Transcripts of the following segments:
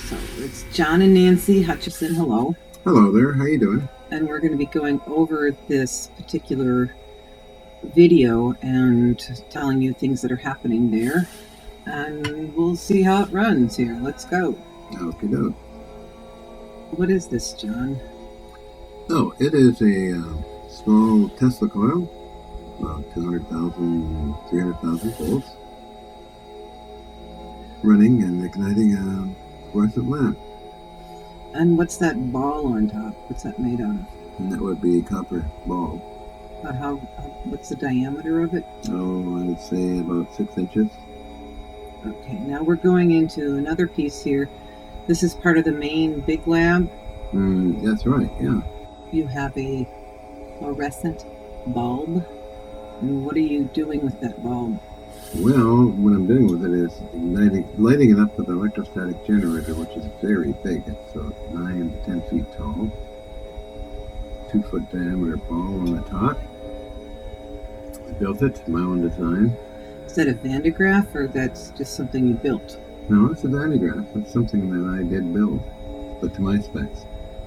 So it's John and Nancy Hutchison. Hello. Hello there. How you doing? And we're going to be going over this particular video and telling you things that are happening there. And we'll see how it runs here. Let's go. Okay, doke. What is this, John? Oh, it is a small Tesla coil, about 200,000, 300,000 volts, running and igniting a fluorescent lamp. And what's that ball on top? What's that made out of? And that would be a copper bulb. What's the diameter of it? Oh, I would say about 6 inches. Okay, now we're going into another piece here. This is part of the main big lab. That's right, yeah. You have a fluorescent bulb. And what are you doing with that bulb? Well, what I'm doing with it is lighting it up with an electrostatic generator, which is very big. It's 9 to 10 feet tall, 2-foot diameter ball on the top. I built it, my own design. Is that a Van de Graaff, or that's just something you built? No, it's a Van de Graaff. It's something that I did build, but to my specs.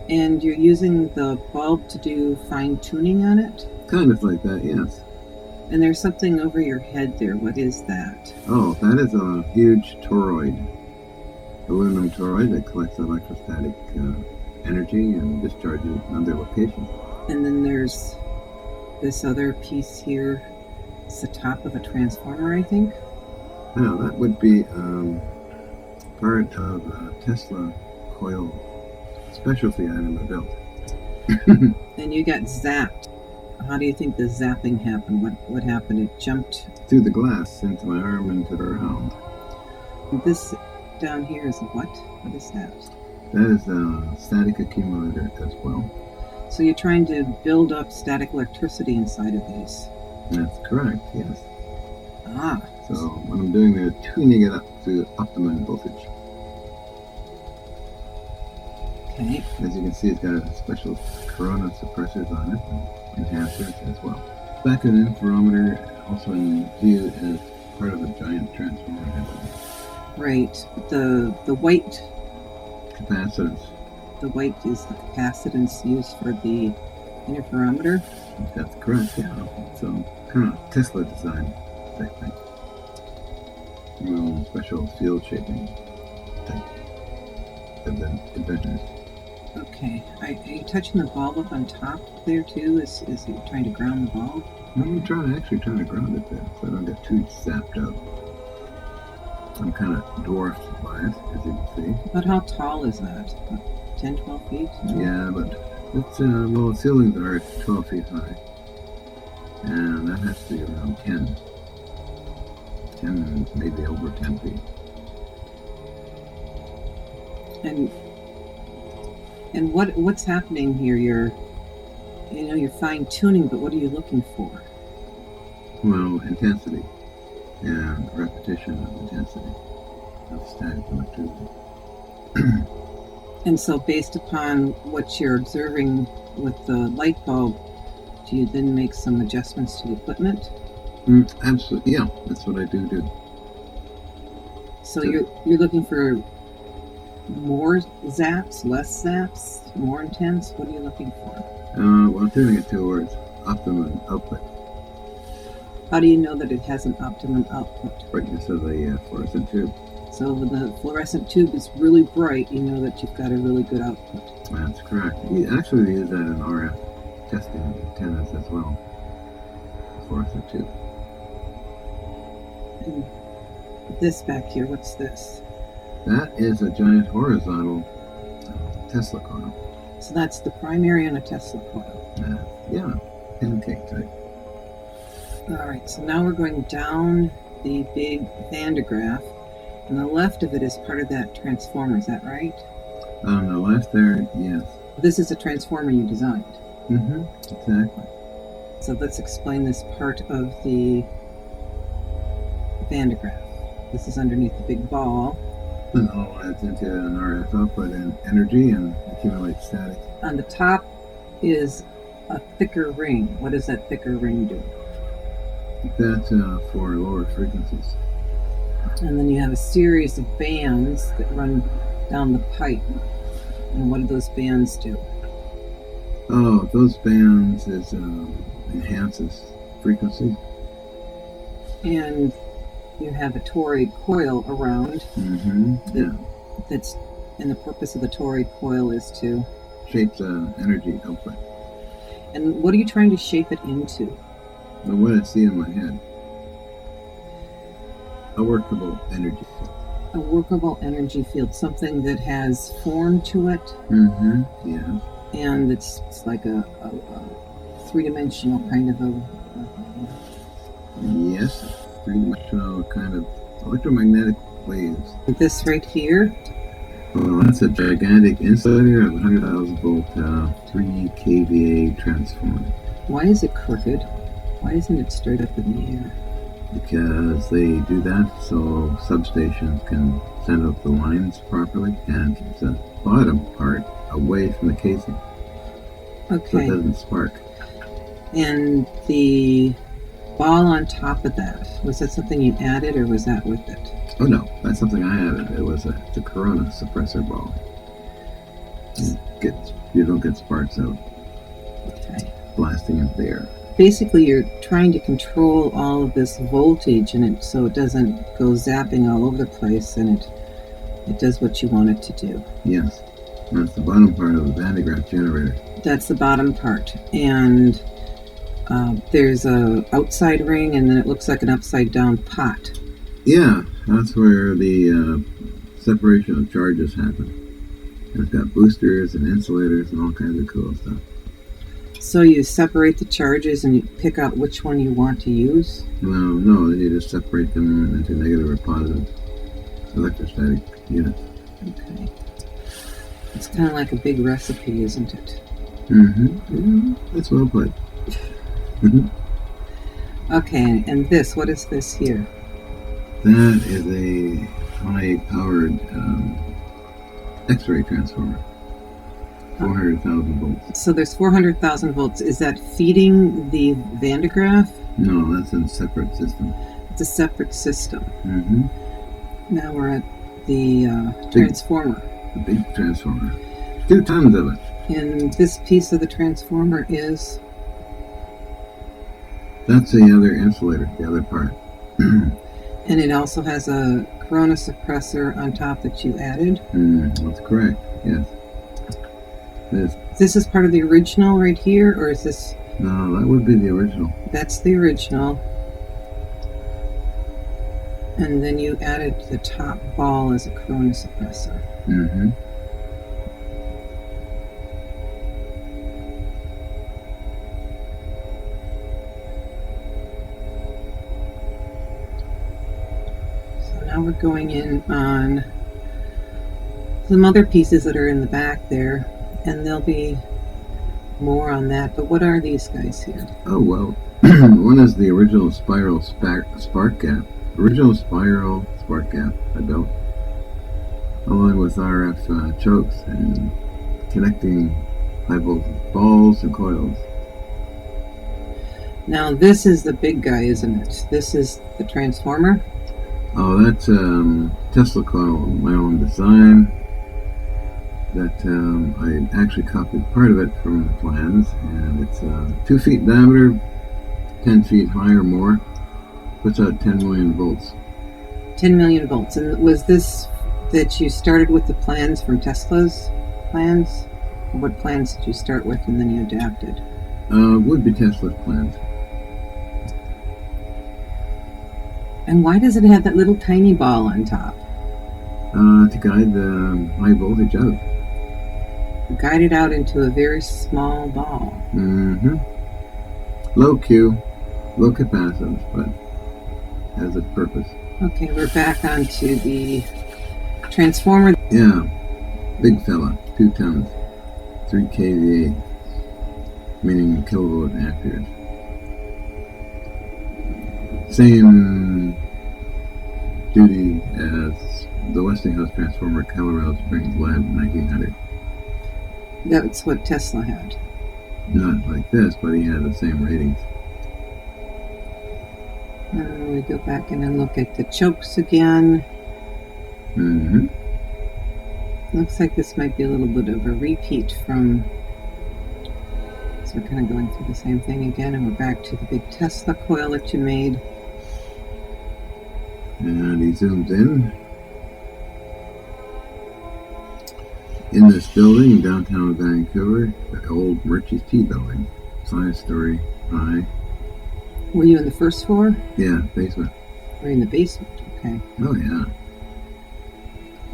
And you're using the bulb to do fine tuning on it? Kind of like that, yes. And there's something over your head there. What is that? Oh, that is a huge toroid, aluminum toroid that collects electrostatic energy and discharges it in other locations. And then there's this other piece here. It's the top of a transformer, I think. Now, that would be part of a Tesla coil specialty item I built. And you got zapped. How do you think the zapping happened? What happened? It jumped through the glass into my arm and to the ground. This down here is what? What is that? That is a static accumulator as well. So you're trying to build up static electricity inside of these? That's correct, yes. Ah. So what I'm doing there, tuning it up to optimum voltage. Okay. As you can see, it's got a special corona suppressors on it, and enhancers as well. Back of the interferometer, also in view as part of a giant transformer. Right. The white capacitance. The white is the capacitance used for the interferometer? That's correct, yeah. So kind of Tesla design type thing. Your own special field shaping type inventions. Okay. Are you touching the bulb up on top there too? Is he trying to ground the bulb? I'm actually trying to ground it there so I don't get too zapped up. I'm kind of dwarfed by it, as you can see. But how tall is that? About 10, 12 feet? Yeah, but it's, well, the ceilings are 12 feet high. And that has to be around 10, maybe over 10 feet. And what's happening here? You're fine tuning, but what are you looking for? Well, intensity and repetition of intensity of static electricity. And so based upon what you're observing with the light bulb, do you then make some adjustments to the equipment? Absolutely, yeah, that's what I do. So you're looking for more zaps, less zaps, more intense? What are you looking for? Well, I'm tuning it towards optimum output. How do you know that it has an optimum output? Brightness of the fluorescent tube. So when the fluorescent tube is really bright, you know that you've got a really good output. That's correct. You actually use that in RF testing antennas as well. Fluorescent tube. And this back here, what's this? That is a giant horizontal Tesla coil. So that's the primary on a Tesla coil. Yeah, pancake type. All right, so now we're going down the big Van de Graaff, and the left of it is part of that transformer. Is that right? On the left there, yes. This is a transformer you designed. Exactly. So let's explain this part of the Van de Graaff. This is underneath the big ball. And all adds into an RF output and energy and accumulates static. On the top is a thicker ring. What does that thicker ring do? That's for lower frequencies. And then you have a series of bands that run down the pipe. And what do those bands do? Oh, those bands enhances frequency. And you have a toroid coil around. Yeah. And the purpose of the toroid coil is to shape the energy output. And what are you trying to shape it into? What I see in my head. A workable energy field. A workable energy field, something that has form to it. Yeah. And it's like a three-dimensional kind of yes, three-dimensional kind of electromagnetic waves. This right here? Well, that's a gigantic insulator of 100,000 volt 3 kVA transformer. Why is it crooked? Why isn't it straight up in the air? Because they do that so substations can send out the lines properly, and the bottom part away from the casing. Okay. So it doesn't spark. And the ball on top of that, was that something you added or was that with it? Oh no, that's something I added. It was the Corona suppressor ball. You don't get sparks out. Okay. Blasting into the air. Basically, you're trying to control all of this voltage in it so it doesn't go zapping all over the place, and it does what you want it to do. Yes. That's the bottom part of the Van de Graaff generator. That's the bottom part. And there's a outside ring, and then it looks like an upside down pot. Yeah, that's where the separation of charges happen. And it's got boosters and insulators and all kinds of cool stuff. So you separate the charges and you pick out which one you want to use? No, then you just separate them into negative or positive electrostatic units. Okay. It's kind of like a big recipe, isn't it? Yeah, that's well put. Okay, and this, what is this here? That is a high-powered X-ray transformer. 400,000 volts. So there's 400,000 volts. Is that feeding the Van de Graaff? No, that's a separate system. It's a separate system. Now we're at the transformer. The big transformer. 2 tons of it. And this piece of the transformer is? That's the other insulator, the other part. And it also has a Corona suppressor on top that you added? That's correct, yes. This is part of the original right here, or is this? No, that would be the original. That's the original. And then you added the top ball as a Corona suppressor. So now we're going in on some other pieces that are in the back there, and there'll be more on that. But what are these guys here? Oh, well, one is the original spiral spark gap. Original spiral spark gap I built, along with RF chokes and connecting high voltage balls and coils. Now this is the big guy, isn't it? This is the transformer? Oh, that's Tesla coil, my own design. That I actually copied part of it from the plans, and it's 2 feet diameter, 10 feet high or more, puts out 10 million volts. 10 million volts. And was this that you started with the plans from Tesla's plans? Or what plans did you start with and then you adapted? Would be Tesla's plans. And why does it have that little tiny ball on top? To guide the high voltage out. Guide it out into a very small ball. Low Q, low capacitance, but has a purpose. Okay, we're back onto the transformer. Yeah, big fella, 2 tons, 3 kVA, meaning kilovolt amperes. Same duty as the Westinghouse transformer Colorado Springs Lab 1900. That's what Tesla had. Not like this, but he had the same ratings. We go back in and look at the chokes again. Looks like this might be a little bit of a repeat from, so we're kind of going through the same thing again, and we're back to the big Tesla coil that you made. And he zooms in. In this building in downtown Vancouver, the old Murchie's Tea building, 5-story high. Were you in the first floor? Yeah, basement. Or in the basement? Okay. Oh, yeah.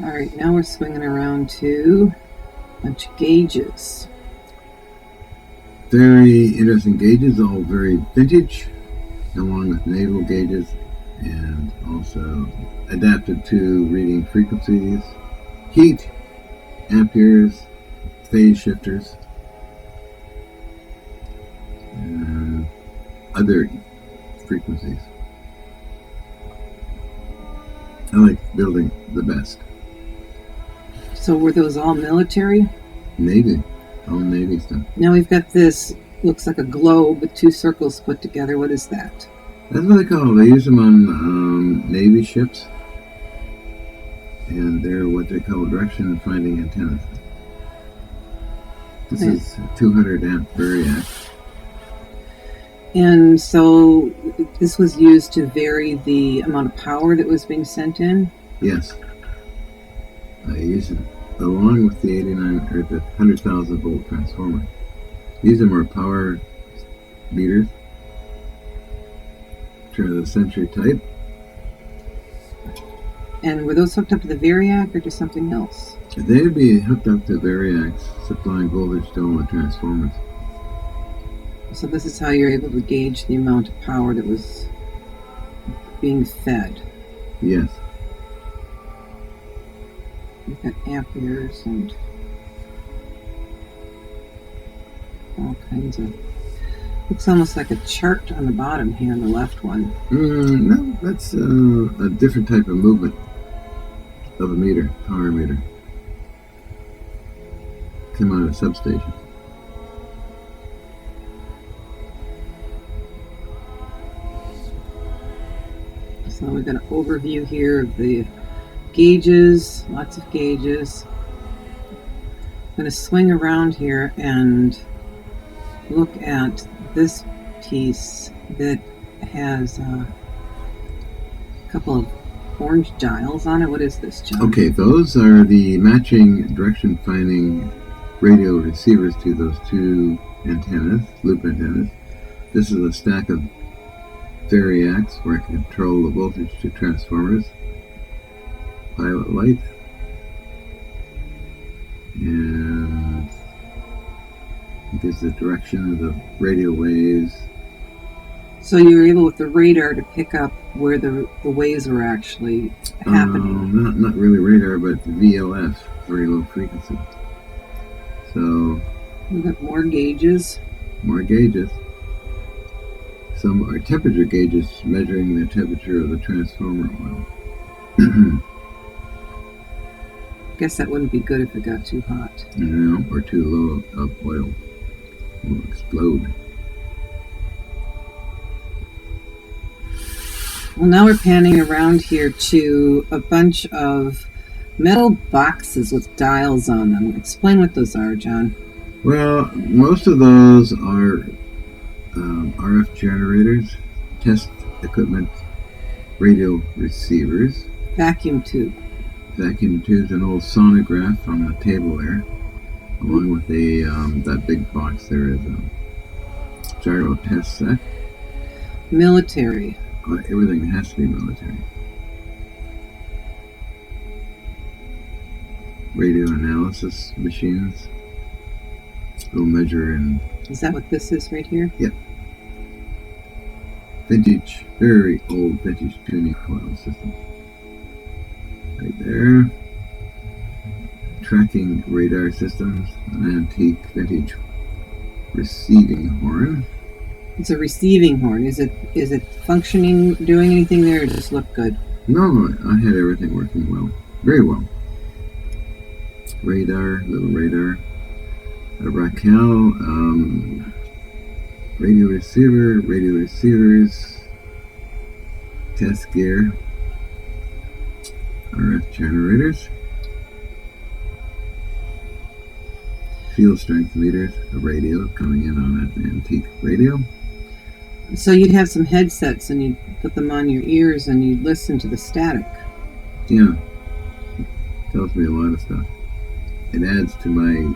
All right, now we're swinging around to a bunch of gauges. Very interesting gauges, all very vintage, along with naval gauges, and also adapted to reading frequencies, heat, amperes, phase shifters, and other frequencies. I like building the best. So were those all military? Navy, all Navy stuff. Now we've got this, looks like a globe with two circles put together. What is that? That's what they call them. They use them on Navy ships, and they're what they call direction finding antennas. This is a 200 amp variac. And so this was used to vary the amount of power that was being sent in? Yes. I use it along with the 100,000 volt transformer. These are more power meters. Turn of the century type. And were those hooked up to the variac or to something else? They would be hooked up to variacs, supplying voltage to all the transformers. So this is how you're able to gauge the amount of power that was being fed. Yes. We've got amperes and all kinds of... Looks almost like a chart on the bottom here, on the left one. No, that's a different type of movement of a meter, power meter. Come out of a substation. So we've got an overview here of the gauges, lots of gauges. I'm going to swing around here and look at this piece that has a couple of orange dials on it. What is this, John? Okay, those are the matching direction finding radio receivers to those two antennas, loop antennas. This is a stack of variacs where I can control the voltage to transformers. Pilot light. And it gives the direction of the radio waves. So you were able with the radar to pick up where the waves were actually happening? Not really radar, but VLF, very low frequency. So we've got more gauges. More gauges. Some are temperature gauges measuring the temperature of the transformer oil. Guess that wouldn't be good if it got too hot. No, or too low of oil. It will explode. Well, now we're panning around here to a bunch of metal boxes with dials on them. Explain what those are, John. Well, most of those are RF generators, test equipment, radio receivers. Vacuum tube. Vacuum tubes, an old sonograph on the table there, along with that big box there is a gyro test set. Military. Everything has to be military. Radio analysis machines. Will measure in... Is that what this is right here? Yep. Vintage, very old vintage tuning coil system. Right there. Tracking radar systems, an antique vintage receiving horn. It's a receiving horn. Is it functioning, doing anything there, or just look good? No, I had everything working well. Very well. Radar, little radar. A Raquel, radio receiver, radio receivers, test gear, RF generators, field strength meters, a radio coming in on an antique radio. So you'd have some headsets and you'd put them on your ears and you'd listen to the static. Yeah. Tells me a lot of stuff. It adds to my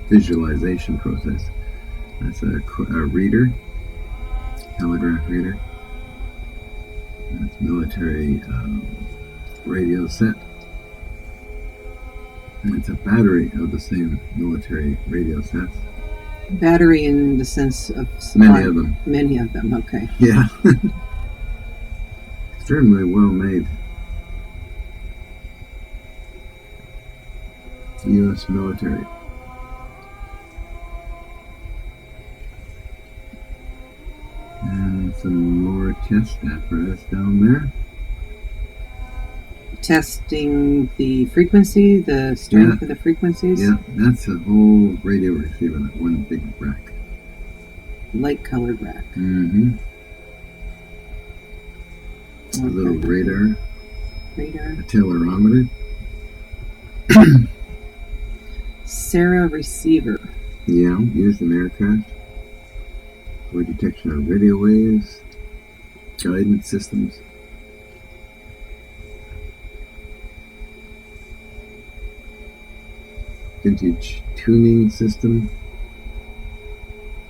visualization process. That's a reader, telegraph reader. That's military radio set. And it's a battery of the same military radio sets. Battery in the sense of many of them. Many of them, okay. Yeah. Extremely well made. U.S. military. And some more test apparatus down there. Testing the frequency, the strength of the frequencies? Yeah, that's a whole radio receiver, that one big rack. Light-colored rack. Mm-hmm. Okay. A little radar. Radar. A accelerometer. Sarah receiver. Yeah, used in aircraft for detection of radio waves, guidance systems. Vintage tuning system.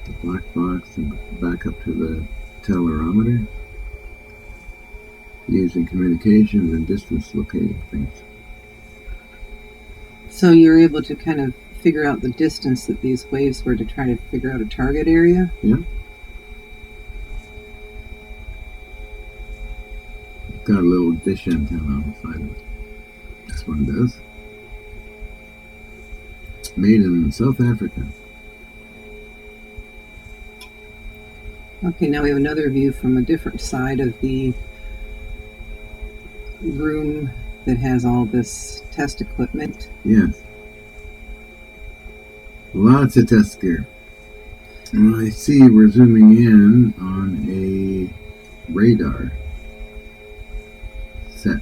The black box and back up to the accelerometer. Used in communications and distance locating things. So you're able to kind of figure out the distance that these waves were to try to figure out a target area? Yeah. Got a little dish antenna on the side of it. This one does. Made in South Africa. Okay, now we have another view from a different side of the room that has all this test equipment. Yes. Lots of test gear. And I see we're zooming in on a radar set.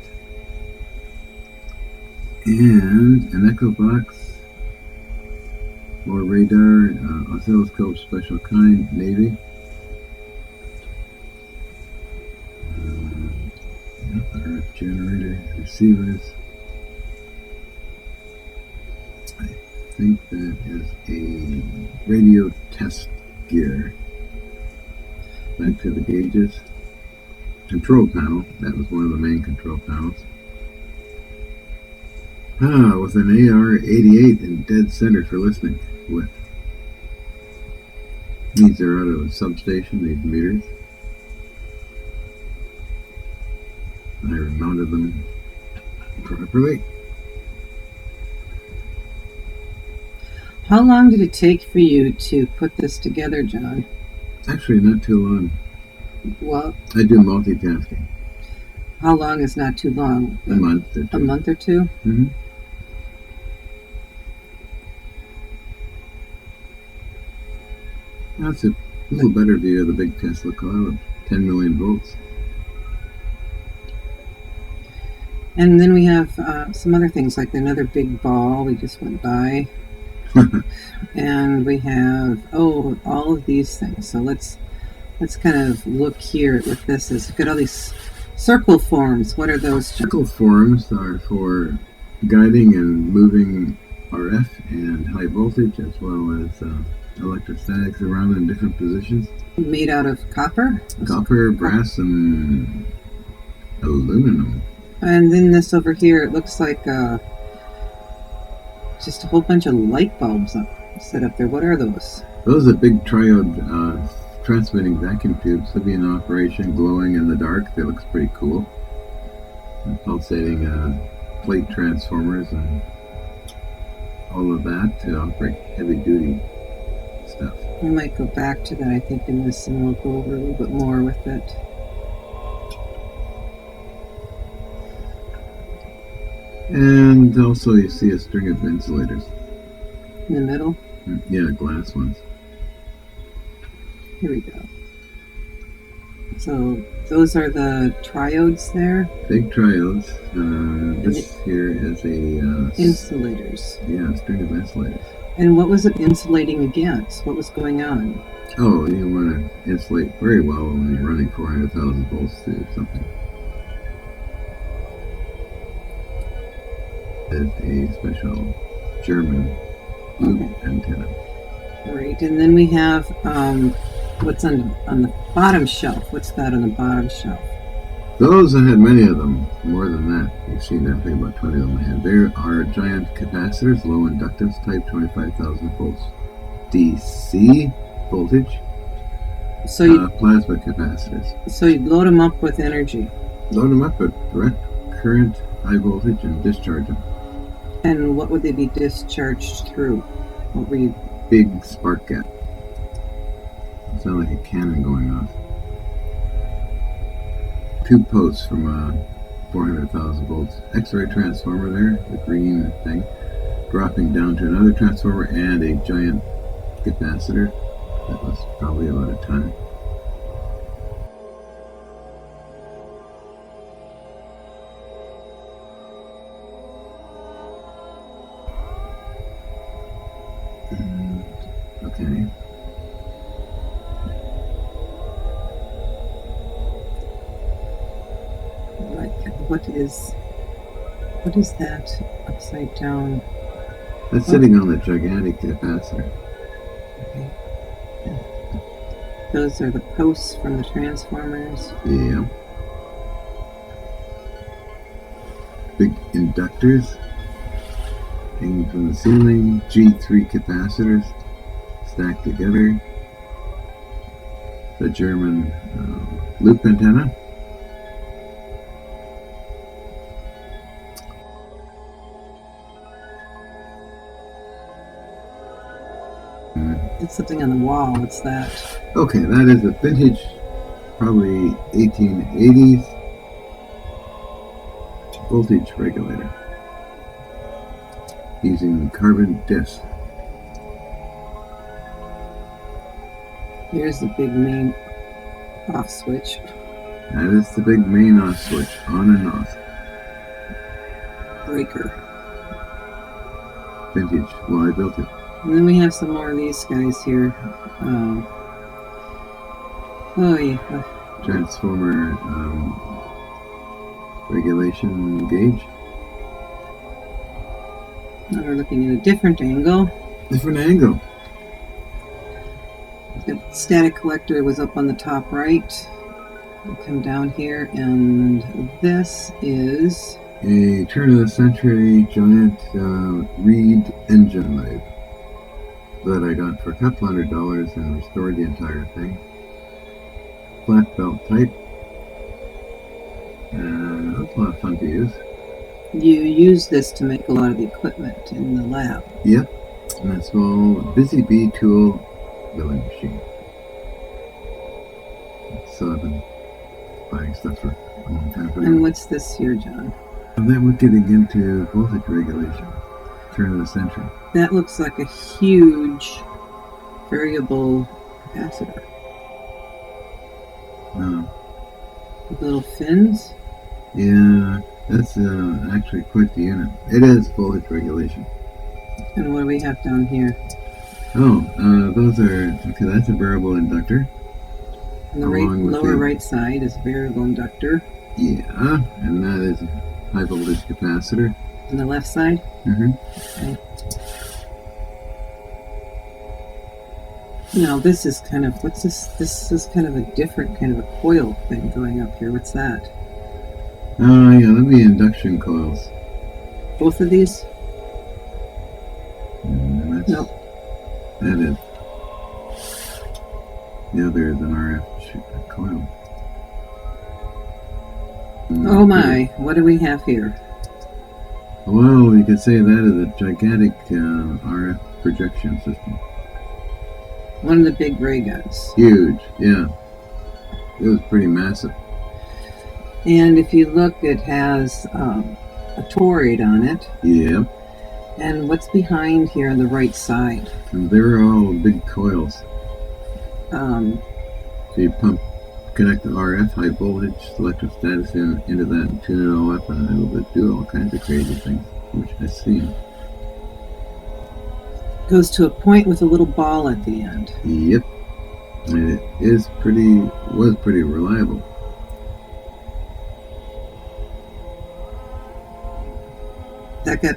And an echo box. More radar, oscilloscope, special kind, Navy. RF generator, receivers. I think that is a radio test gear. Back to the gauges. Control panel, that was one of the main control panels. With an AR-88 in dead center for listening with. These are out of a substation, these meters. I remounted them properly. How long did it take for you to put this together, John? Actually, not too long. Well, I do multitasking. how long is not too long? A month or two. A month or two? Mm-hmm. That's a little better view of the big Tesla coil, 10 million volts. And then we have some other things, like another big ball we just went by. And we have, all of these things. So let's kind of look here at what this is. We've got all these circle forms. What are those? Circle forms are for guiding and moving RF and high voltage, as well as electrostatics around in different positions. Made out of copper? Copper, brass, and aluminum. And then this over here, it looks like just a whole bunch of light bulbs set up there. What are those? Those are big triode transmitting vacuum tubes that be in operation, glowing in the dark. That looks pretty cool. And pulsating plate transformers and all of that to operate heavy duty stuff. We might go back to that, I think, in this, and we'll go over a little bit more with it. And also you see a string of insulators. In the middle? Yeah, glass ones. Here we go. So those are the triodes there? Big triodes. This here is a... insulators. Yeah, a string of insulators. And what was it insulating against? What was going on? Oh, you want to insulate very well when you're running 400,000 volts to something. It's a special German loop antenna. Great. And then we have what's on the bottom shelf. What's that on the bottom shelf? Those, I had many of them, more than that. You've seen that thing, about 20 of them I had. There are giant capacitors, low inductance type, 25,000 volts DC voltage. So you, plasma capacitors. So you load them up with energy. Load them up with direct current, high voltage, and discharge them. And what would they be discharged through? What were you? Big spark gap. It sounded like a cannon going off. 2 posts from a 400,000 volts X-ray transformer there, the green thing, dropping down to another transformer and a giant capacitor that was probably about a ton. Okay. What is that upside down? That's sitting on the gigantic capacitor. Okay. Those are the posts from the transformers. Yeah. Big inductors hanging from the ceiling. G3 capacitors stacked together. The German loop antenna. It's something on the wall. What's that? Okay, that is a vintage, probably 1880s voltage regulator using carbon disc. Here's the big main off switch. That is the big main off switch, on and off. Breaker. Vintage. Well, I built it. And then we have some more of these guys here. Oh yeah. Transformer regulation gauge. Now we're looking at a different angle. Different angle. The static collector was up on the top right. We come down here, and this is a turn-of-the-century giant reed engine lathe that I got for a couple $100 and restored the entire thing. Flat belt type. That's a lot of fun to use. You use this to make a lot of the equipment in the lab. Yep. And a small Busy Bee tool milling machine. So I've been buying stuff for a long time. And what's this here, John? That would get into voltage regulation. Turn of the century. That looks like a huge variable capacitor. With little fins. Yeah, that's actually quite the unit. It is voltage regulation. And what do we have down here? Oh, those are, okay, that's a variable inductor. On the lower right side is a variable inductor. Yeah, and that is a high voltage capacitor. On the left side? Mm-hmm. Okay. Now this is kind of, what's this? This is kind of a different kind of a coil thing going up here. What's that? Oh, yeah, that'd be induction coils. Both of these? Nope. That is. The other is an RF coil. Oh my, what do we have here? Well, you could say that is a gigantic RF projection system. One of the big ray guns. Huge, yeah. It was pretty massive. And if you look, it has a toroid on it. Yep. And what's behind here on the right side? And they're all big coils. So you connect the RF, high voltage, electrostatic into that and tune it all up, and it'll do all kinds of crazy things, which I've seen. Goes to a point with a little ball at the end. Yep. And it was pretty reliable. That got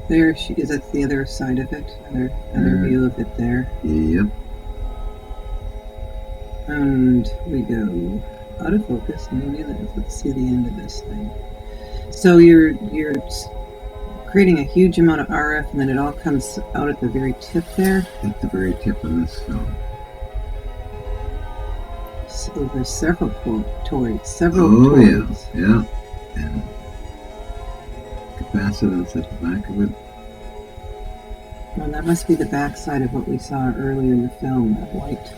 there. Is that the other side of it? Other view of it there. Yep. And we go out of focus. Maybe let's see the end of this thing. So you're creating a huge amount of RF, and then it all comes out at the very tip there. At the very tip of this film. So there's several torids. Yeah. And capacitance at the back of it. Well, that must be the back side of what we saw earlier in the film, that white.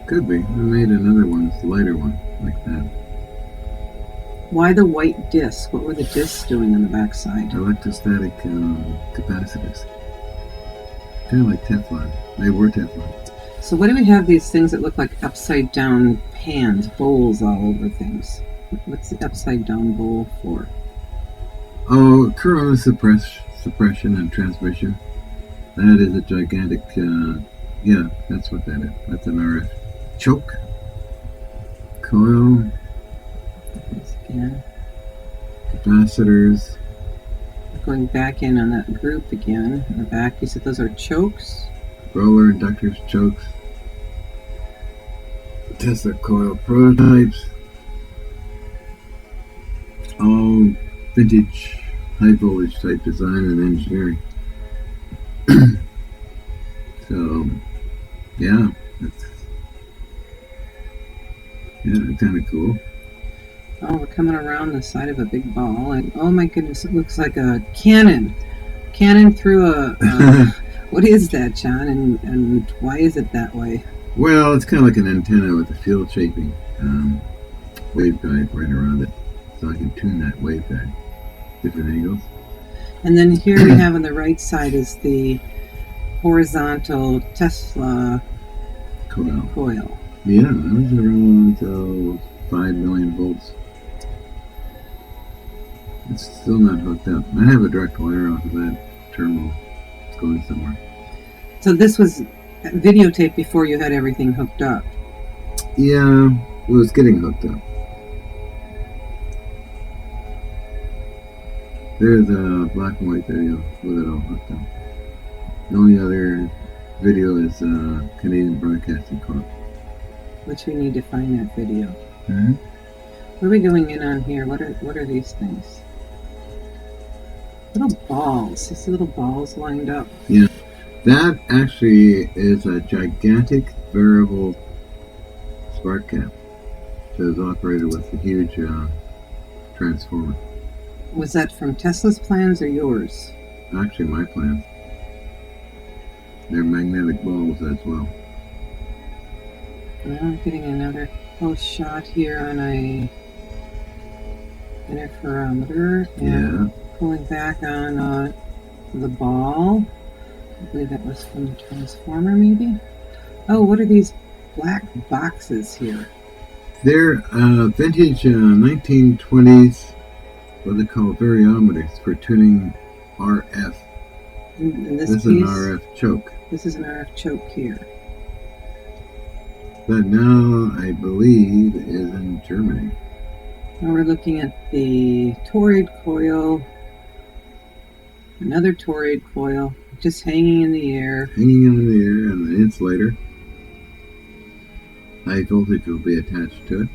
Could be. We made another one, it's a lighter one, like that. Why the white disc? What were the discs doing on the back side? Electrostatic capacitors. Kind of like Teflon. They were Teflon. So what do we have these things that look like upside down pans, bowls all over things? What's the upside down bowl for? Oh, corona suppression and transmission. That is a gigantic, yeah, that's what that is. That's an RF choke. Coil. Again. Capacitors. Going back in on that group again. In the back, you said those are chokes? Roller inductors, chokes. Tesla coil prototypes. All vintage high voltage type design and engineering. So, yeah, it's kind of cool. Oh, we're coming around the side of a big ball, and oh my goodness, it looks like a cannon. Cannon through a what is that, John? And why is it that way? Well, it's kind of like an antenna with a field shaping waveguide right around it, so I can tune that waveguide, different angles. And then here we have on the right side is the horizontal Tesla coil. Yeah, that was around 5 million volts. It's still not hooked up. I have a direct wire off of that terminal. It's going somewhere. So this was videotaped before you had everything hooked up. Yeah, it was getting hooked up. There's a black and white video with it all hooked up. The only other video is Canadian Broadcasting Corp. Which we need to find that video. Mm-hmm. What are we going in on here? What are these things? Little balls. These little balls lined up. Yeah. That actually is a gigantic variable spark gap that is operated with a huge transformer. Was that from Tesla's plans or yours? Actually, my plans. They're magnetic balls as well. Well, I'm getting another close shot here on a interferometer. And pulling back on the ball. I believe that was from the transformer, maybe? Oh, what are these black boxes here? They're vintage 1920s, what they call variometers for tuning RF. In this is an RF choke. This is an RF choke here. That now, I believe, is in Germany. Now we're looking at the toroid coil. Another toroid coil, just hanging in the air. Hanging in the air, and the insulator. High voltage will be attached to it.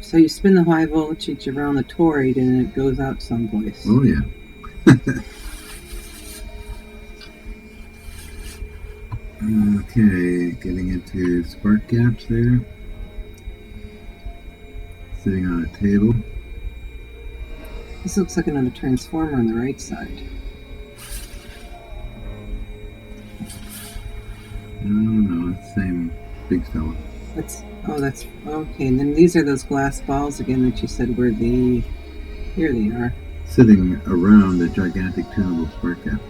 So you spin the high voltage around the toroid and it goes out someplace. Oh, yeah. Okay, getting into spark gaps there. Sitting on a table. This looks like another transformer on the right side. No, it's the same big fella. That's okay. And then these are those glass balls again that you said were the. Here they are. Sitting around a gigantic tunable spark gap.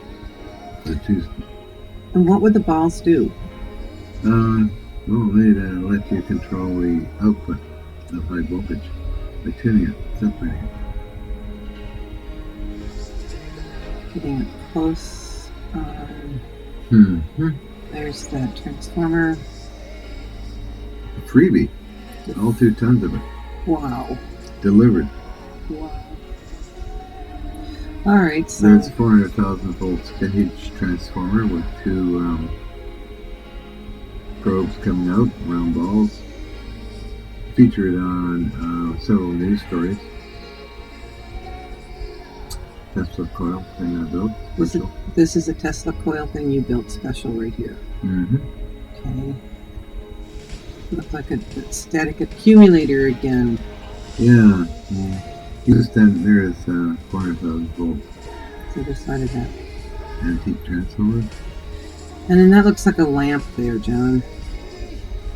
And what would the balls do? Well, they'd let you control the output of high voltage by tuning it, separating it. Getting it close. There's that transformer. A freebie. All 2 tons of it. Wow. Delivered. Wow. All right, so there's 400,000 volts vintage transformer with 2 probes coming out, round balls. Featured on several news stories. Tesla coil thing I built. This is a Tesla coil thing you built special right here. Okay. Looks like a static accumulator again. Yeah. Just then there's 400,000 volts. The other side of that. Antique transformer. And then that looks like a lamp there, John.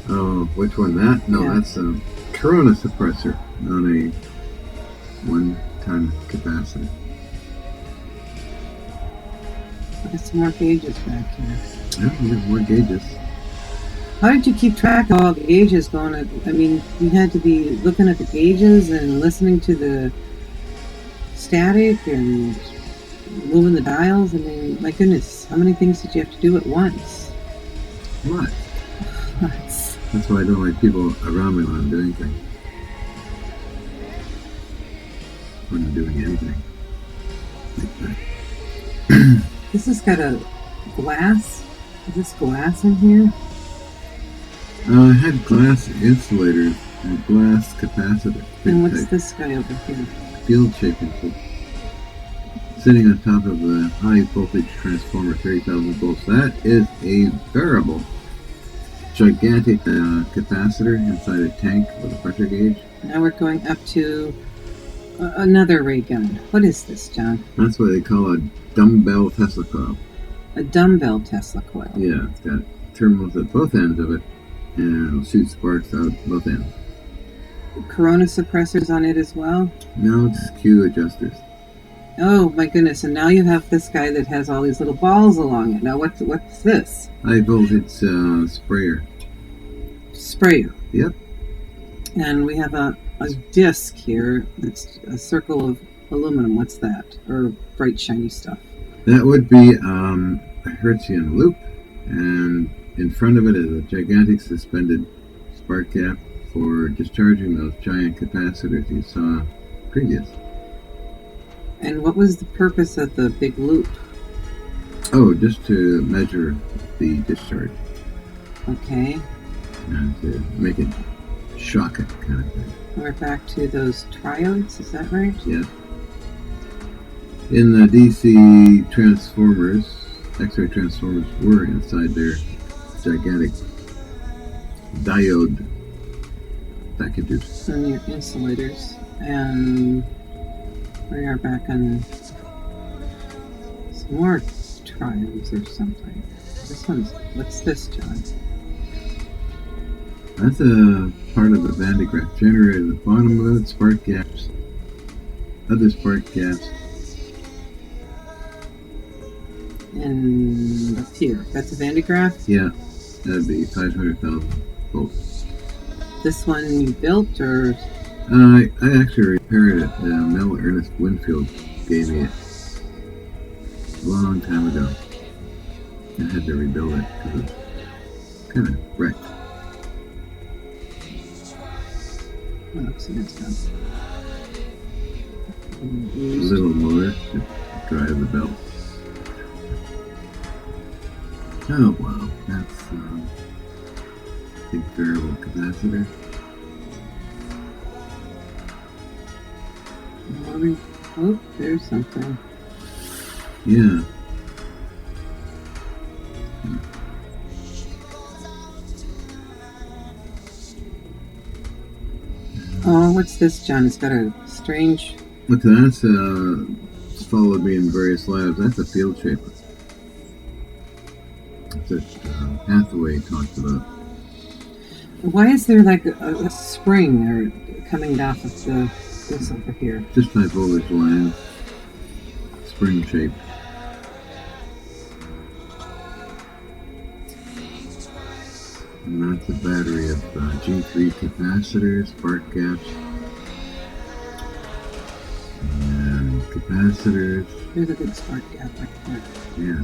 Oh, which one? That? No, yeah. That's a Corona suppressor on a 1-ton capacitor. There's some more gauges back here. Yeah, there's more gauges. How did you keep track of all the gauges going? I mean, you had to be looking at the gauges and listening to the static and moving the dials. I mean, my goodness, how many things did you have to do at once? What? That's why I don't like people around me when I'm doing things. When I'm doing anything like that. This has got a glass. Is this glass in here? I had glass insulators and glass capacitor. And what's this guy over here? Field shaping. Sitting on top of a high voltage transformer, 30,000 volts. That is a variable. Gigantic capacitor inside a tank with a pressure gauge. Now we're going up to another ray gun. What is this, John? That's what they call a dumbbell Tesla coil. A dumbbell Tesla coil. Yeah, it's got terminals at both ends of it, and it'll shoot sparks out both ends. Corona suppressors on it as well? No, it's Q adjusters. Oh my goodness! And now you have this guy that has all these little balls along it. Now what's this? High voltage sprayer. Sprayer. Yep. And we have a disc here that's a circle of aluminum. What's that? Or bright shiny stuff? That would be a Hutchison loop, and in front of it is a gigantic suspended spark gap for discharging those giant capacitors you saw previous. And what was the purpose of the big loop? Oh, just to measure the discharge. Okay. And to make it shock it, kind of thing. We're back to those triodes, is that right? Yes. In the DC transformers, X-ray transformers were inside their gigantic diode packages. And your insulators. And we are back on some more triodes or something. What's this, John? That's a part of the Van de Graaff generator at the bottom of it, spark gaps, other spark gaps. And up here, that's a Van de Graaff? Yeah, that'd be 500,000 volts. This one you built, or? I actually repaired it. Mel Ernest Winfield gave me it a long time ago. I had to rebuild it because it was kind of wrecked. Little motor to drive the belt. Oh wow, that's big variable capacitor. Oh, there's something. Yeah. Oh, what's this, John? It's got a strange... Look, that's followed me in various labs. That's a field shaper. That's what Hathaway talked about. Why is there like a spring there coming off of this over here? Just high voltage line. Spring shape. And that's a battery of G3 capacitors, spark gaps, and capacitors. There's a big spark gap right there. Yeah.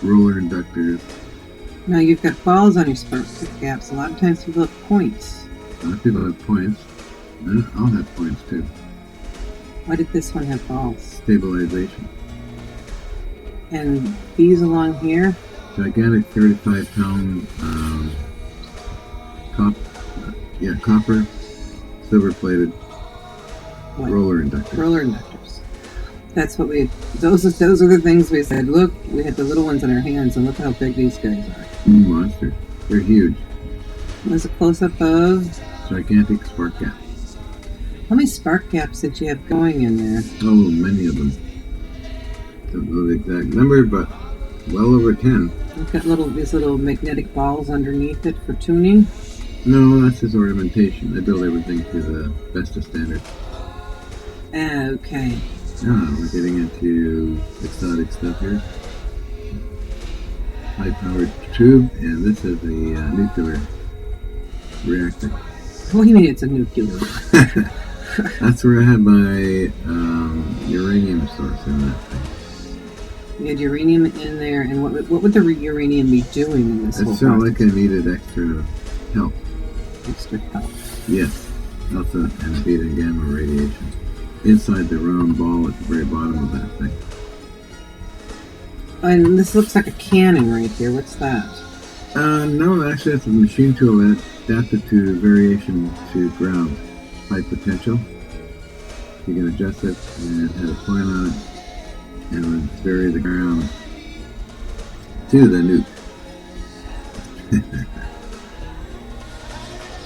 roller inductors. Now you've got balls on your spark gaps. A lot of times people have points. A lot of people have points. I'll have points too. Why did this one have balls? Stabilization. And these along here? Gigantic 35-pound copper, silver-plated roller inductors. Roller inductors. That's what we. Those are the things we said. Look, we had the little ones in our hands, and look how big these guys are. Monsters. They're huge. There's a close-up of gigantic spark gap. How many spark gaps did you have going in there? Oh, many of them. Don't know the exact number, but well over 10. You've got these little magnetic balls underneath it for tuning. No, that's just ornamentation. I build everything to the best of standards. Okay. We're getting into exotic stuff here. High-powered tube, and this is a nuclear reactor. What do you mean it's a nuclear? That's where I had my uranium source in that thing. You had uranium in there, and what would the uranium be doing in this whole It felt process? like I needed extra help. Extra help. Yes, alpha and beta and gamma radiation. Inside the round ball at the very bottom of that thing. And this looks like a cannon right here. What's that? No, actually it's a machine tool that adapted to variation to ground high potential. You can adjust it and have a point on it and would vary the ground to the nuke.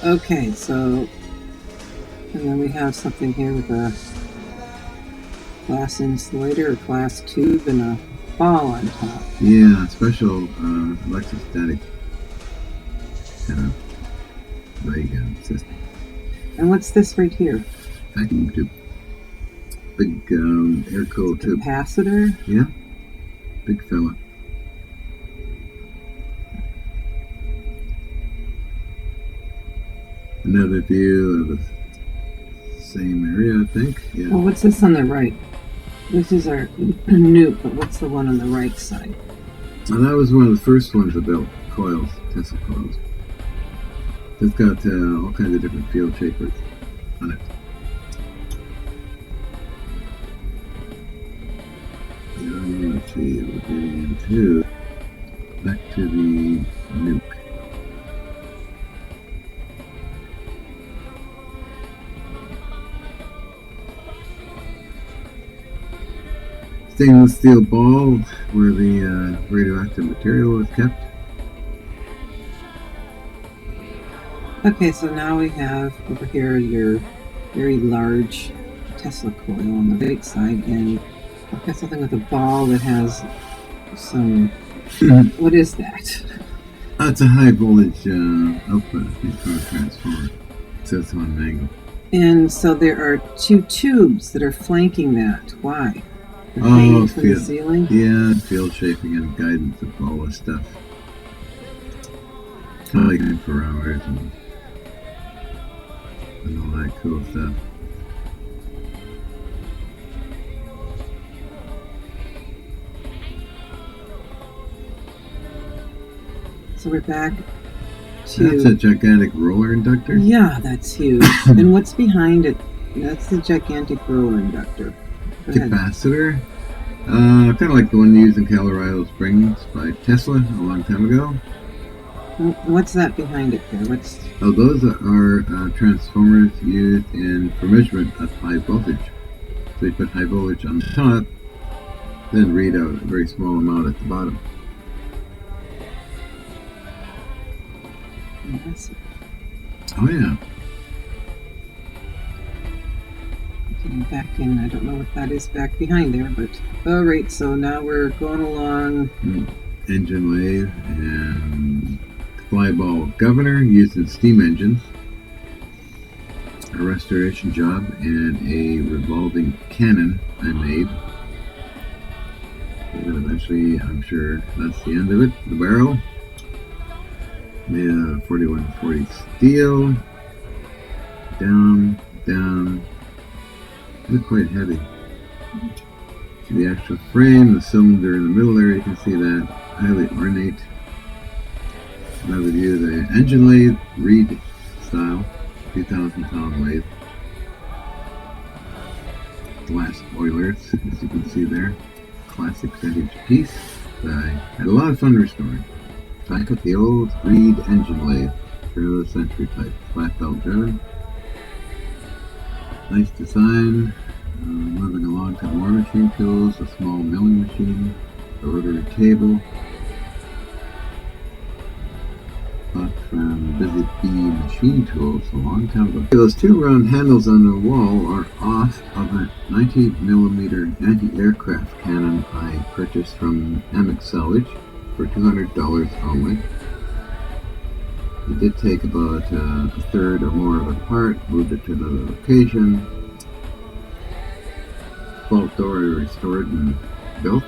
Okay, so, and then we have something here with a glass insulator or glass tube and a ball on top. Yeah, special electrostatic kind of ray gun system. And what's this right here? Vacuum tube. Big air-cooled tube. Capacitor? Yeah, big fella. Another view of the same area, I think. Yeah. Well, what's this on the right? This is our nuke, but what's the one on the right side? Well, that was one of the first ones I built, coils, Tesla coils. It's got all kinds of different field shapers on it. Let's see, we're getting into back to the nuke. Stainless steel ball where the radioactive material is kept. Okay, so now we have over here your very large Tesla coil on the right side, and I've got something with a ball that has some. What is that? It's a high voltage output, I think, for a transformer. So it's on an angle. And so there are two tubes that are flanking that. Why? They're Oh, hanging from the field. ceiling? Yeah, field shaping and guidance of all this stuff. Kind of like infrared and all that cool stuff. So we're back to. That's a gigantic roller inductor. Yeah, that's huge. And what's behind it? That's the gigantic roller inductor. Go ahead. Capacitor. Kind of like the one used in Colorado Springs by Tesla a long time ago. What's that behind it there? What's Oh, those are transformers used for measurement of high voltage. So you put high voltage on the top, then read out a very small amount at the bottom. Oh yeah. Getting back in, I don't know what that is back behind there, but alright, so now we're going along. Engine lathe and flyball governor used in steam engines. A restoration job and a revolving cannon I made. And eventually, I'm sure that's the end of it. The barrel. Made out of 4140 steel. Down, down. It's quite heavy. See the actual frame, the cylinder in the middle there, you can see that. highly ornate. Another view of the engine lathe, reed style, 2,000-pound lathe. Glass boilers, as you can see there. Classic vintage piece that I had a lot of fun restoring. So I took the old reed engine lathe, turn of the century type, flat belt driven. Nice design. Moving along to more machine tools, a small milling machine, a rotary table. Bought from Busy Bee Machine Tools a long time ago. Those two round handles on the wall are off of a 90mm anti-aircraft cannon I purchased from Amick Salvage for $200 only. It did take about a third or more of it apart, moved it to another location. Vault door I restored and built.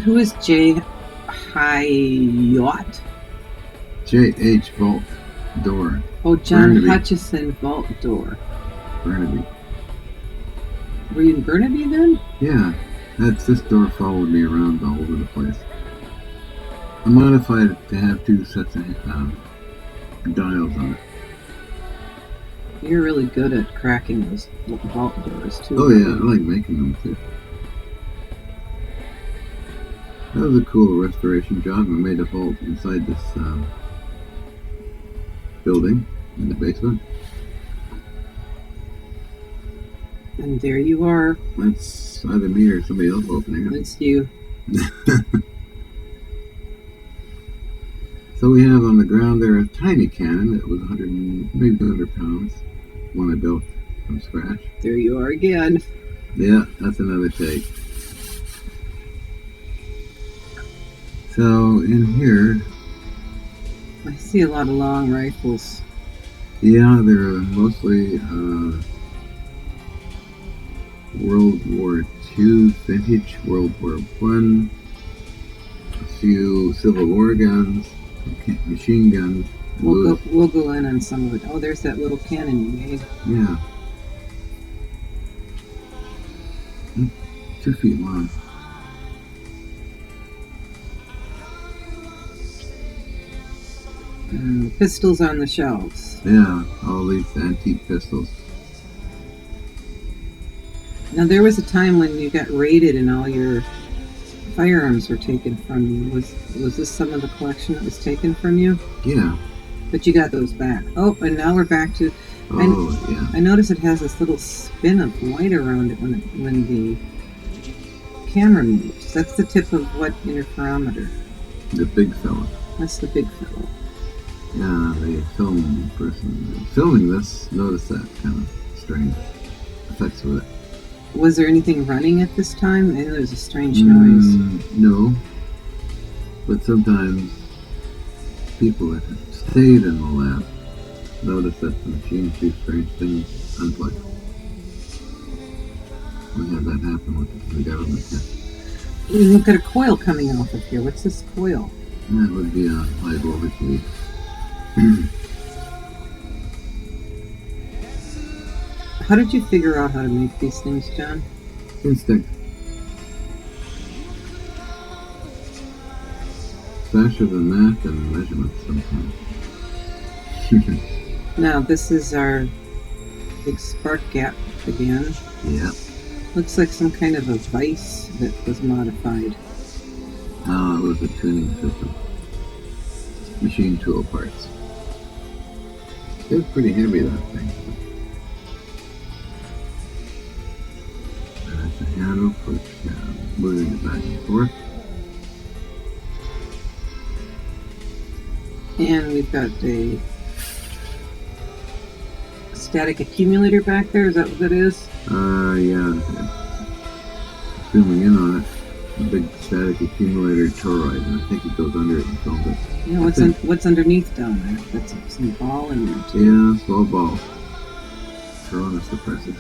Who is J. Hyatt? J.H. Vault Door. Oh, John Burnaby. Hutchison Vault Door. Burnaby. Were you in Burnaby then? Yeah, this door followed me around all over the place. I modified it to have two sets of dials on it. You're really good at cracking those vault doors too. Oh yeah, I like making them too. That was a cool restoration job. I made a vault inside this building in the basement. And there you are. That's either me or somebody else opening it. That's you. So we have on the ground there a tiny cannon that was maybe 200 pounds, one I built from scratch. There you are again. Yeah, that's another take. So in here, I see a lot of long rifles. yeah, they're mostly World War II vintage, World War I, a few Civil War guns, machine guns. We'll go in on some of it. Oh, there's that little cannon you made. Yeah. 2 feet long. Pistols on the shelves. Yeah, all these antique pistols. Now, there was a time when you got raided and all your firearms were taken from you. Was this some of the collection that was taken from you? Yeah. But you got those back. Oh, and now we're back to... Oh, yeah. I notice it has this little spin of white around it when the camera moves. That's the tip of what interferometer? The big fella. That's the big fellow. Yeah, the film person filming this noticed that kind of strange effects with it. Was there anything running at this time? I know there's a strange noise. No. But sometimes people that have stayed in the lab notice that the machines do strange things unplugged. We had that happen with the government. We've got a coil coming off of here. What's this coil? That would be a high voltage lead. How did you figure out how to make these things, John? Instinct. Faster than math and measurements sometimes. Now, this is our big spark gap again. Yeah. Looks like some kind of a vise that was modified. No, it was a tuning system. Machine tool parts. It was pretty heavy, that thing. And that's a handle for moving it back and forth. And we've got a static accumulator back there. Is that what that is? Yeah. Zooming in on it. A big static accumulator toroid, and I think it goes under it and films it. Yeah, what's underneath down there? That's some ball in there too. Yeah, small ball. Corona suppressor.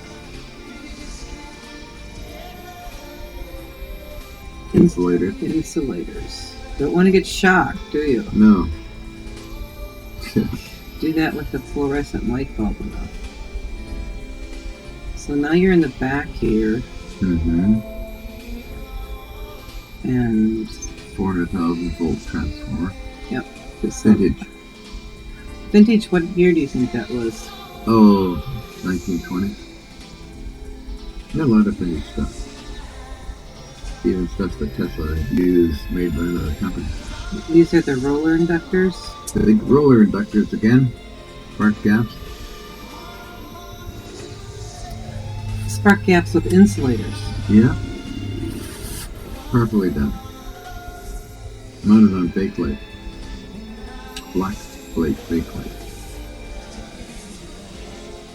Insulators. Insulators. Don't want to get shocked, do you? No. Do that with the fluorescent light bulb enough. So now you're in the back here. Mm-hmm. And 400,000 volt transformer. Yep. Vintage. Vintage, what year do you think that was? Oh, 1920. A lot of vintage stuff. Even stuff that Tesla used, made by another company. These are the roller inductors. The big roller inductors again. Spark gaps. Spark gaps with insulators. Yeah. Properly done. Mounted on bakelite. Black plate bakelite.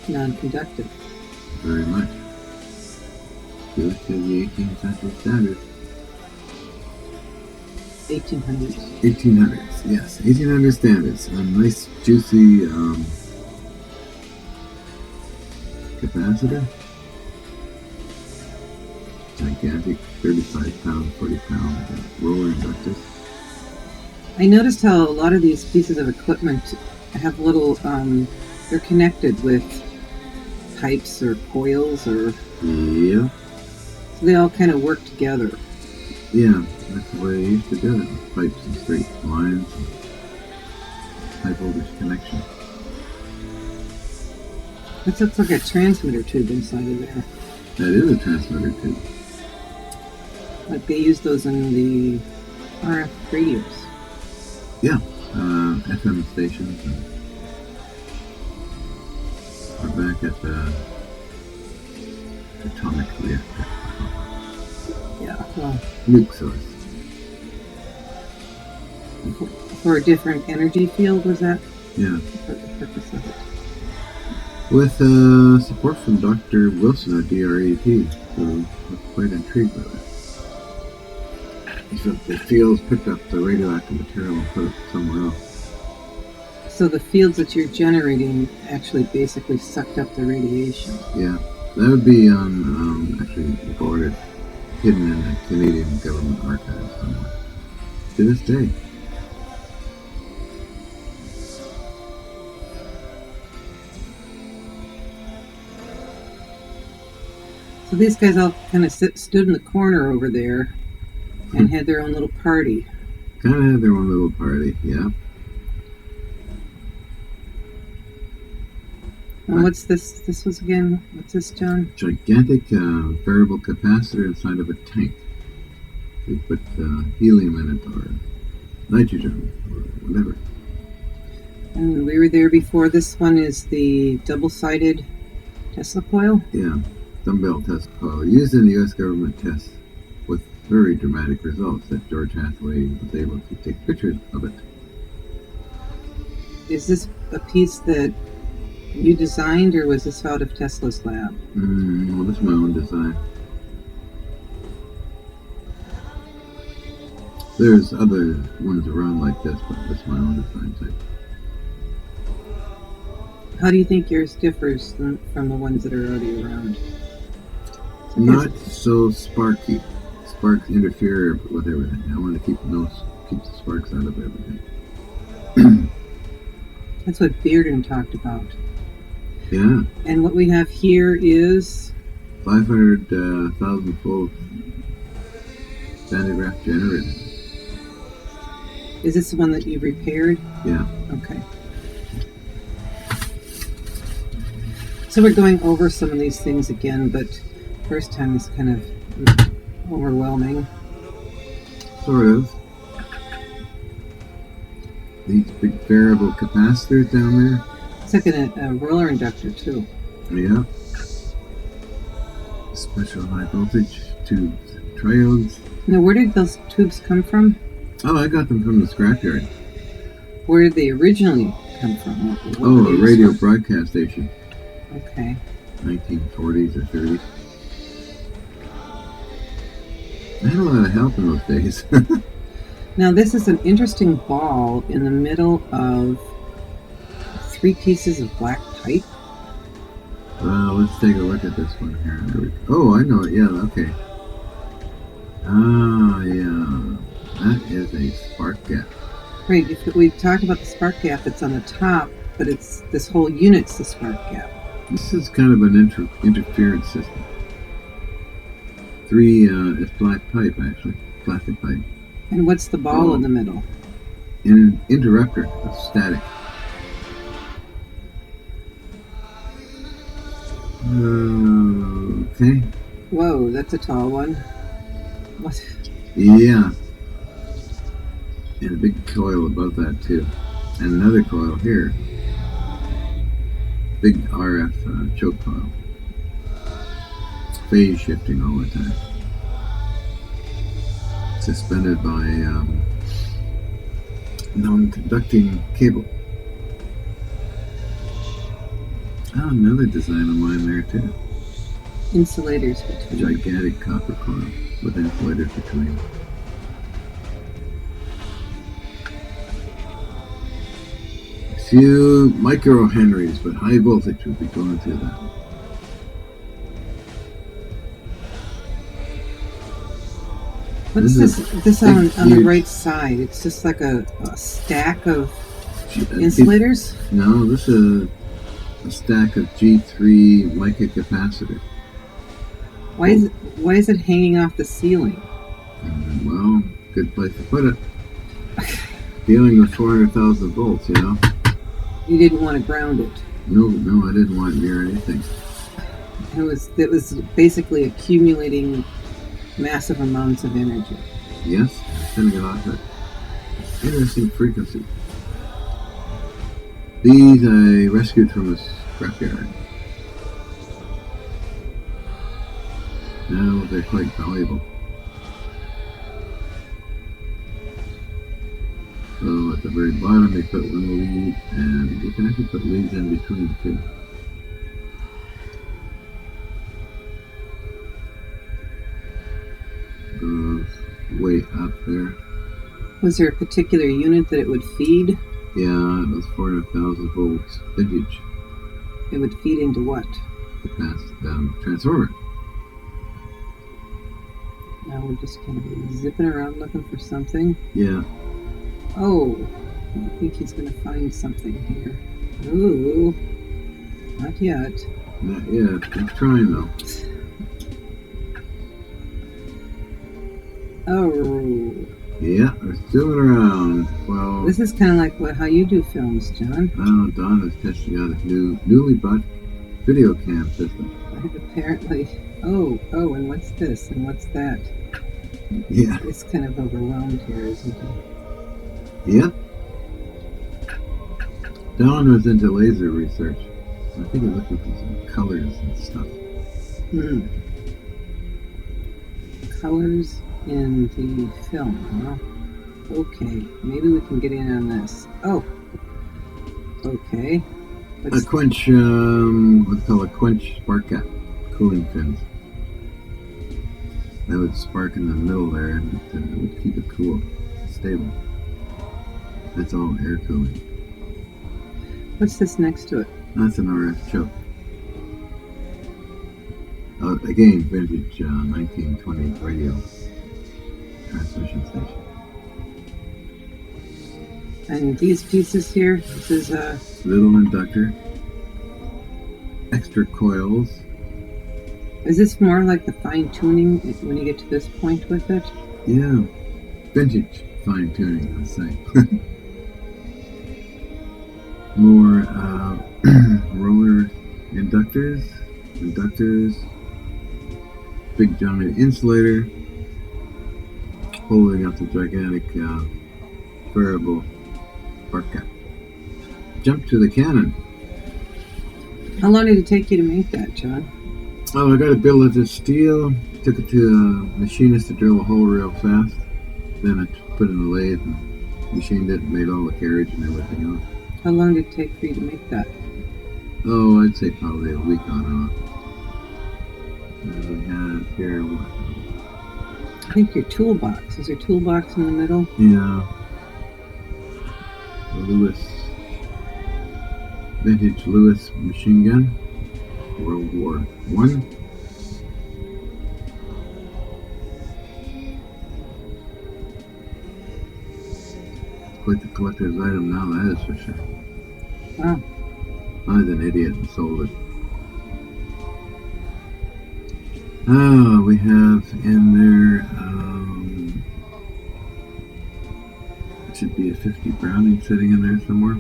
Non-conductive. Very much. Good to the 18th century standard. 1800s. 1800s, yes. 1800 standards. A nice, juicy capacitor. Gigantic 35-pound, 40-pound roller inductors. I noticed how a lot of these pieces of equipment have little, they're connected with pipes or coils or... Yeah. So they all kind of work together. Yeah, that's the way they used to do it. With pipes and straight lines and high voltage connection. This looks like a transmitter tube inside of there. That is a transmitter tube. Like they use those in the RF radios. Yeah, FM stations. And we're back at the atomic reactor. Yeah, well, Nuke source. for a different energy field, was that? Yeah. For the purpose of it. With support from Dr. Wilson at DREP, who was quite intrigued by that. He said the fields picked up the radioactive material and put it somewhere else. So the fields that you're generating actually basically sucked up the radiation. Yeah, that would be on actually recorded, hidden in the Canadian government archives somewhere. To this day. So these guys all kind of stood in the corner over there and had their own little party. Kind of had their own little party, yeah. And what's this? This was again, what's this, John? Gigantic variable capacitor inside of a tank. They put helium in it or nitrogen or whatever. And we were there before. This one is the double-sided Tesla coil. Yeah, dumbbell Tesla coil used in the U.S. government tests with very dramatic results that George Hathaway was able to take pictures of it. Is this a piece that you designed, or was this out of Tesla's lab? Well, this is my own design. There's other ones around like this, but this is my own design type. How do you think yours differs from the ones that are already around? Not so sparky. Sparks interfere with everything. I want to keep the sparks out of everything. That's what Bearden talked about. Yeah. And what we have here is 500,000 volt standard graph generator. Is this the one that you repaired? Yeah. Okay. So we're going over some of these things again, but first time is kind of overwhelming. Sort of. These big variable capacitors down there. It's like a roller inductor too. Yeah. Special high voltage tubes, triodes. Now, where did those tubes come from? Oh, I got them from the scrapyard. Where did they originally come from? Oh, a radio broadcast station. Okay. 1940s or 30s. I had a lot of help in those days. Now, this is an interesting ball in the middle of 3 pieces of black pipe. Well, let's take a look at this one here. Oh, I know it. Yeah, okay. Ah, yeah. That is a spark gap. Right, we talked about the spark gap that's on the top, but it's this whole unit's the spark gap. This is kind of an interference system. 3, it's black pipe, actually. Plastic pipe. And what's the ball in the middle? An interrupter of static. Okay. Whoa, that's a tall one. What? Yeah. And a big coil above that too. And another coil here. Big RF choke coil. Phase shifting all the time. Suspended by non-conducting cable. Oh, another design of mine there too. Insulators between. Gigantic copper coil with insulators between. A few microhenries, but high voltage will be going through that. What's this on the right side? It's just like a stack of insulators? No, this is a stack of G3 mica capacitor. Why is it hanging off the ceiling? Well, good place to put it. Dealing with 400,000 volts, you know. You didn't want to ground it. No, I didn't want it near anything. It was basically accumulating massive amounts of energy. Yes, sending it off at interesting frequency. These I rescued from a scrapyard. Now they're quite valuable. So at the very bottom they put one lead, and you can actually put leads in between too. Goes way up there. Was there a particular unit that it would feed? Yeah, it was 400,000 volts vintage. It would feed into what? The transformer. Now we're just kind of zipping around looking for something. Yeah. Oh, I think he's going to find something here. Ooh, not yet. Not yet. Keep trying though. Oh. Yeah, we're zooming around. Well, this is kind of like how you do films, John. Oh, Don is testing out his newly bought video cam system. Apparently. Oh, and what's this? And what's that? Yeah. It's kind of overwhelmed here, isn't it? Yep. Don was into laser research. I think he's looking for some colors and stuff. Colors in the film, huh? Okay, maybe we can get in on this. Oh, okay. A quench, what's called a quench spark gap, cooling fins. That would spark in the middle there, and it would keep it cool, stable. That's all air cooling. What's this next to it? That's an RF choke. Again, vintage 1920s radio transmission station. And these pieces here, this is a little inductor, extra coils. Is this more like the fine tuning when you get to this point with it? Yeah, vintage fine tuning, let's say. More roller inductors, big giant insulator, holding up the gigantic variable spark gap. Jump to the cannon. How long did it take you to make that, John? Oh, I got a bill of this steel, took it to a machinist to drill a hole real fast, then I put it in the lathe and machined it and made all the carriage and everything else. How long did it take for you to make that? Oh, I'd say probably a week on and off. We have here what? I think your toolbox. Is your toolbox in the middle? Yeah. The vintage Lewis machine gun, World War I. Quite the collector's item now, that is for sure. Wow. I was an idiot and sold it. We have in there should be a 50 Browning sitting in there somewhere.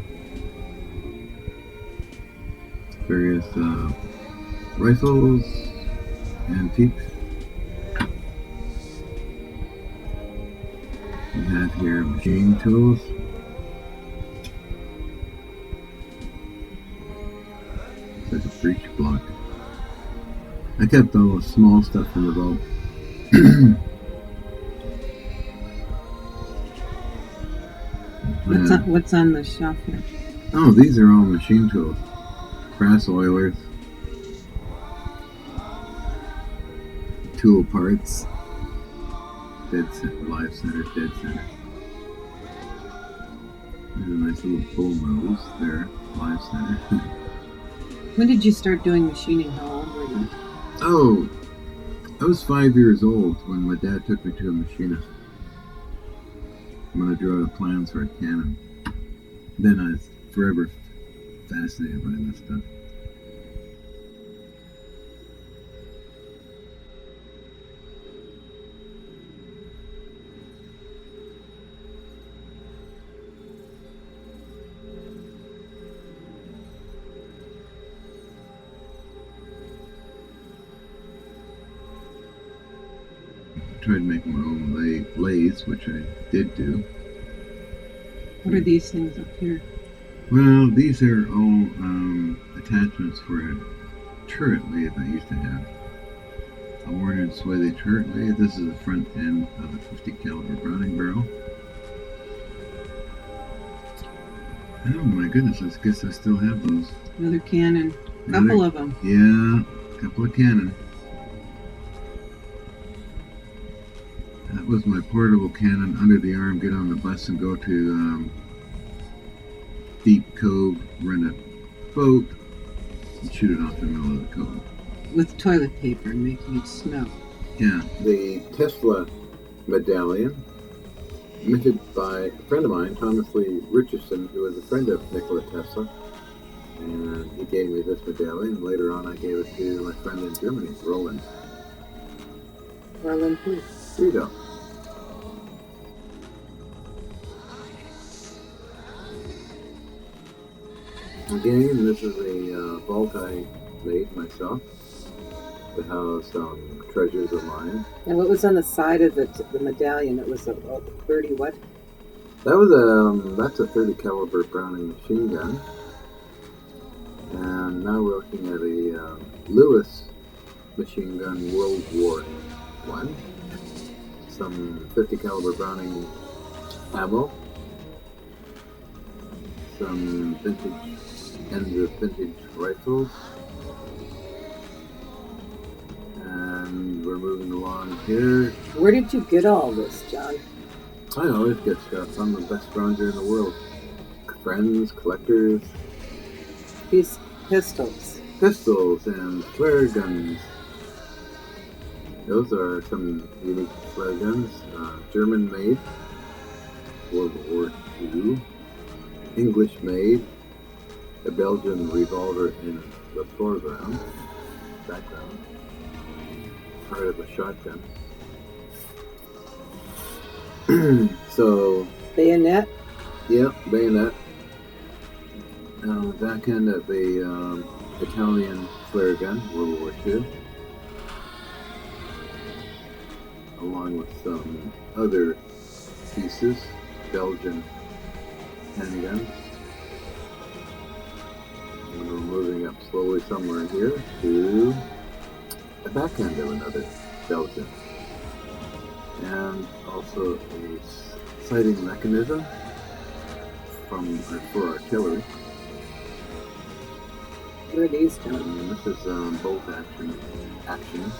Various rifles, antiques. We have here machine tools. It's like a breech block. I kept all the small stuff in the vault. What's on the shelf here? Oh, these are all machine tools. Brass oilers. Tool parts. Dead center, live center, dead center. There's a nice little bull nose there, live center. When did you start doing machining? How old were you? Oh, I was 5 years old when my dad took me to a machinist. When I drew out plans for a cannon. Then I was forever fascinated by this stuff. I tried to make my own lathes, which I did do. What are these things up here? Well, these are all attachments for a turret lathe I used to have. A Warner and Swathe turret lathe. This is the front end of a 50 caliber Browning barrel. Oh my goodness, I guess I still have those. Another cannon. Couple of them. Yeah, a couple of cannon. That was my portable cannon under the arm, get on the bus and go to Deep Cove, rent a boat, and shoot it off the middle of the cove. With toilet paper, making it snow. Yeah. The Tesla medallion, minted by a friend of mine, Thomas Lee Hutchison, who was a friend of Nikola Tesla. And he gave me this medallion. Later on, I gave it to my friend in Germany, Roland. Roland who? Frito. Again, this is a vault I made myself to house some treasures of mine. And what was on the side of the medallion? It was a 30 what? That was that's a 30 caliber Browning machine gun. And now we're looking at a Lewis machine gun, World War I. Some 50 caliber Browning ammo. Some vintage ends of vintage rifles. And we're moving along here. Where did you get all this, John? I always get stuff. I'm the best bronzer in the world. Friends, collectors. These pistols. Pistols and flare guns. Those are some unique flare guns. German made. World War II. English made. A Belgian revolver in the foreground. Background. Part of a shotgun. So. Bayonet? Yeah, bayonet. Back end of the Italian flare gun, World War II. Along with some other pieces, Belgian handgun. And we're moving up slowly somewhere here to the back end of another Belgian. And also a sighting mechanism for artillery. What are these, John? And this is bolt action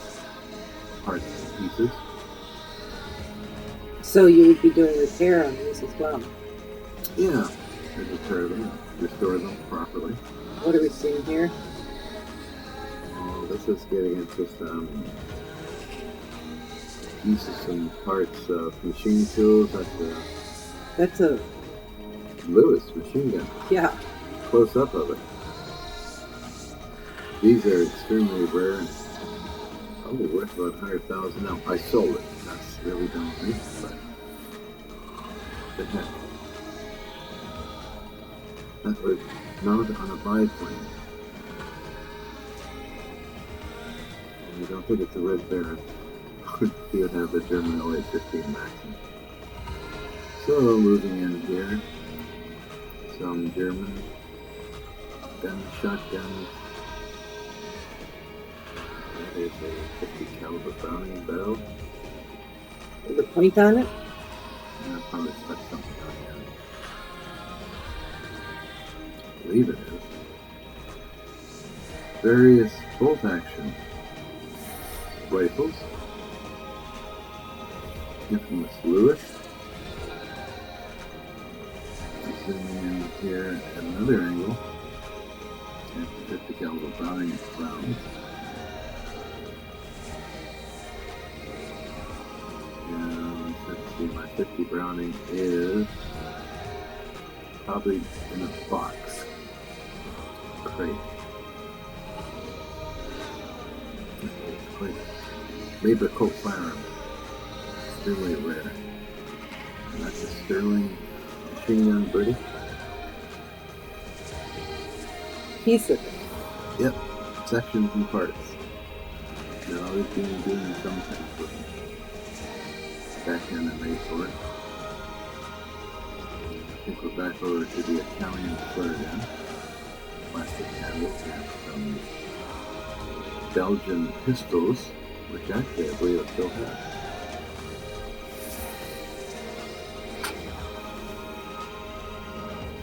parts and pieces. So you would be doing repair on these as well? Yeah, to repair them, restore them properly. What are we seeing here? Oh, this is getting into some pieces and parts of machine tools. That's a Lewis machine gun. Yeah. Close up of it. These are extremely rare and probably worth about 100,000 now. I sold it. That's really dumb of me, but the heck. that was mounted on a biplane. And I don't think it's a Red Baron. He would have the German 08-15 Maxim. So moving in here, some German shotguns. That is a 50 caliber Browning barrel. With a point on it? And I'll probably stuck something on here. I believe it is. Various bolt action rifles. Infamous Lewis. Zooming in here at another angle. And 50 caliber Browning rounds. And let's see, my 50 Browning is probably in a box. Crate. It's quite Labor Coat firearm. Extremely rare. And that's a Sterling machine gun British. Piece of it. Yep. Sections and parts. They're always being doing something for me. Back in the May for it. I think we're back over to the Italian foot again. Plastic handles and some Belgian pistols, which actually I believe I still have.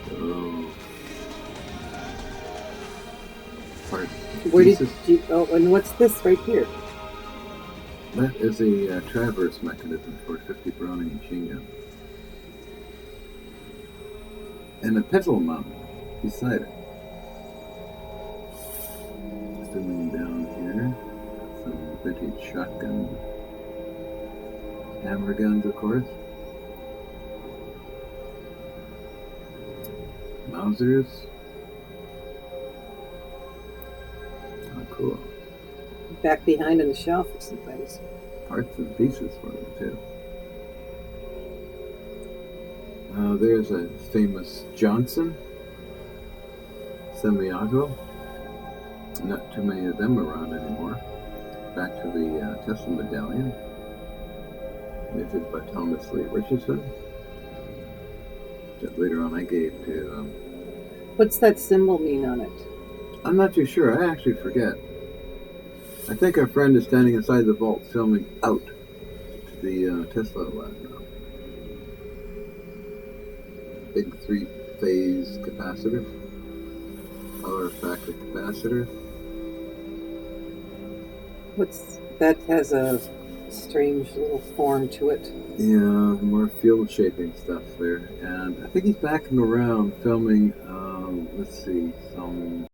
So, parts. Where did you? Oh, and what's this right here? That is a traverse mechanism for a 50 Browning machine gun. And a pedal mount beside it. Zooming down here, some vintage shotgun hammer guns, of course. Mausers. Oh, cool. Back behind on the shelf or some things. Parts and pieces for them, too. There's a famous Johnson Semiago. Not too many of them around anymore. Back to the Tesla medallion. Knitted by Thomas Lee Richardson. That later on I gave to... What's that symbol mean on it? I'm not too sure. I actually forget. I think our friend is standing inside the vault filming out to the Tesla lab now. Big 3-phase capacitor. Power factor capacitor. What's that? Has a strange little form to it. Yeah, more field shaping stuff there. And I think he's backing around filming, let's see, some